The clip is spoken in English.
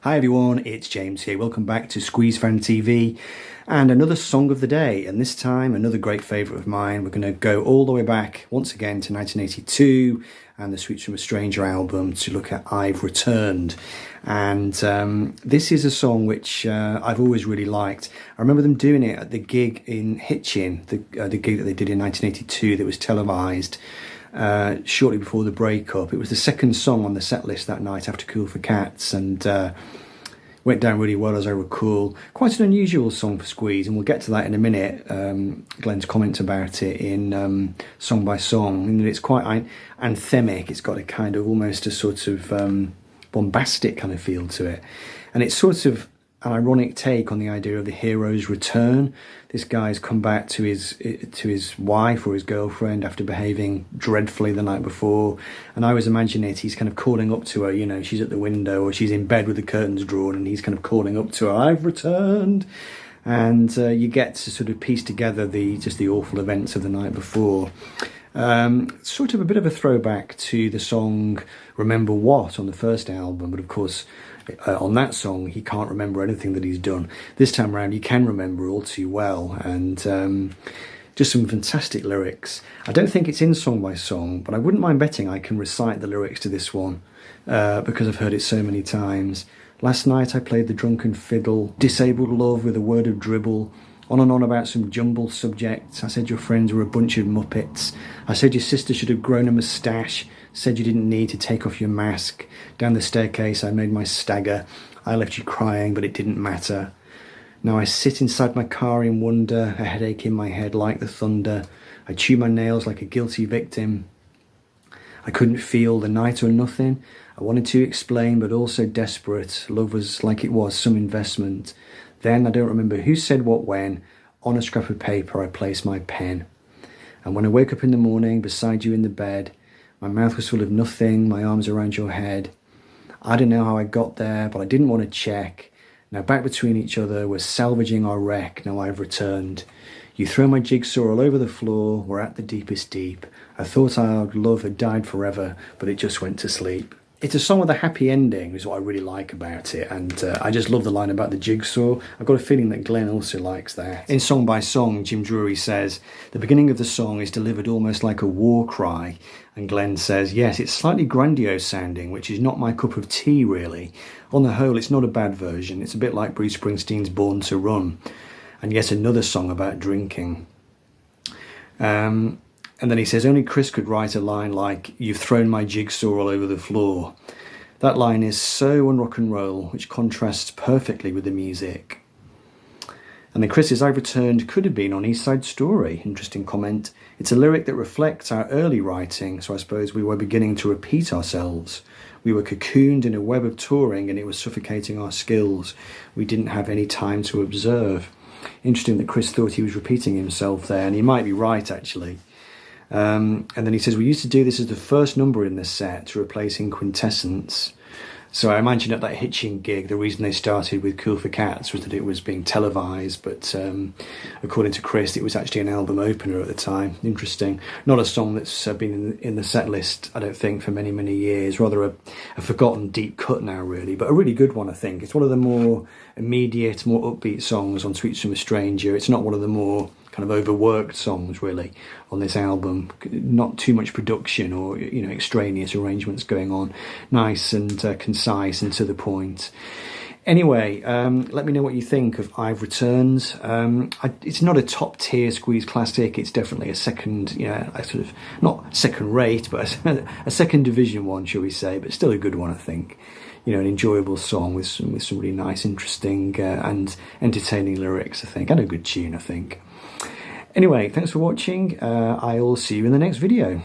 Hi everyone, it's James here. Welcome back to Squeeze Fan TV and another song of the day. And this time, another great favourite of mine. We're going to go all the way back once again to 1982 and the Sweets from a Stranger album to look at I've Returned. And this is a song which I've always really liked. I remember them doing it at the gig in Hitchin, the gig that they did in 1982 that was televised. Shortly before the breakup. It was the second song on the set list that night after Cool for Cats, and went down really well, as I recall. Quite an unusual song for Squeeze, and we'll get to that in a minute. Glenn's comments about it in Song by Song, and it's quite anthemic. It's got a kind of almost a sort of bombastic kind of feel to it, and it's sort of an ironic take on the idea of the hero's return. This guy's come back to his wife or his girlfriend after behaving dreadfully the night before, and I always imagine he's kind of calling up to her, you know, she's at the window or she's in bed with the curtains drawn, and he's kind of calling up to her, I've returned. And you get to sort of piece together the awful events of the night before. Sort of a bit of a throwback to the song Remember What on the first album, but of course on that song he can't remember anything that he's done. This time around he can remember all too well, and just some fantastic lyrics. I don't think it's in Song by Song, but I wouldn't mind betting I can recite the lyrics to this one because I've heard it so many times. Last night I played the drunken fiddle, disabled love with a word of dribble, on and on about some jumbled subjects. I said your friends were a bunch of muppets. I said your sister should have grown a moustache. Said you didn't need to take off your mask. Down the staircase I made my stagger. I left you crying, but it didn't matter. Now I sit inside my car in wonder, a headache in my head like the thunder. I chew my nails like a guilty victim. I couldn't feel the night or nothing. I wanted to explain, but also desperate. Love was like it was some investment. Then, I don't remember who said what when, on a scrap of paper I placed my pen. And when I wake up in the morning beside you in the bed, my mouth was full of nothing, my arms around your head. I don't know how I got there, but I didn't want to check. Now back between each other, we're salvaging our wreck, now I've returned. You throw my jigsaw all over the floor, we're at the deepest deep. I thought our love had died forever, but it just went to sleep. It's a song with a happy ending, is what I really like about it, and I just love the line about the jigsaw. I've got a feeling that Glenn also likes that. In Song by Song, Jim Drury says, the beginning of the song is delivered almost like a war cry, and Glenn says, yes, it's slightly grandiose sounding, which is not my cup of tea really. On the whole, it's not a bad version. It's a bit like Bruce Springsteen's Born to Run, and yet another song about drinking. And then he says, only Chris could write a line like, you've thrown my jigsaw all over the floor. That line is so un-rock and roll, which contrasts perfectly with the music. And then Chris's I've Returned could have been on East Side Story. Interesting comment. It's a lyric that reflects our early writing, so I suppose we were beginning to repeat ourselves. We were cocooned in a web of touring and it was suffocating our skills. We didn't have any time to observe. Interesting that Chris thought he was repeating himself there, and he might be right actually. And then he says, we used to do this as the first number in the set to replace In Quintessence. So I imagine at that Hitchin gig, the reason they started with Cool for Cats was that it was being televised, but according to Chris, it was actually an album opener at the time. Interesting. Not a song that's been in the set list, I don't think, for many, many years. Rather a forgotten deep cut now, really, but a really good one, I think. It's one of the more immediate, more upbeat songs on Sweets from a Stranger. It's not one of the more kind of overworked songs really on this album. Not too much production or, you know, extraneous arrangements going on. Nice and concise and to the point. Anyway, let me know what you think of I've Returned. It's not a top tier Squeeze classic. It's definitely a second, you know, a sort of not second rate, but a second division one, shall we say, but still a good one, I think. You know, an enjoyable song with some really nice, interesting and entertaining lyrics, I think, and a good tune, I think. Anyway, thanks for watching. I'll see you in the next video.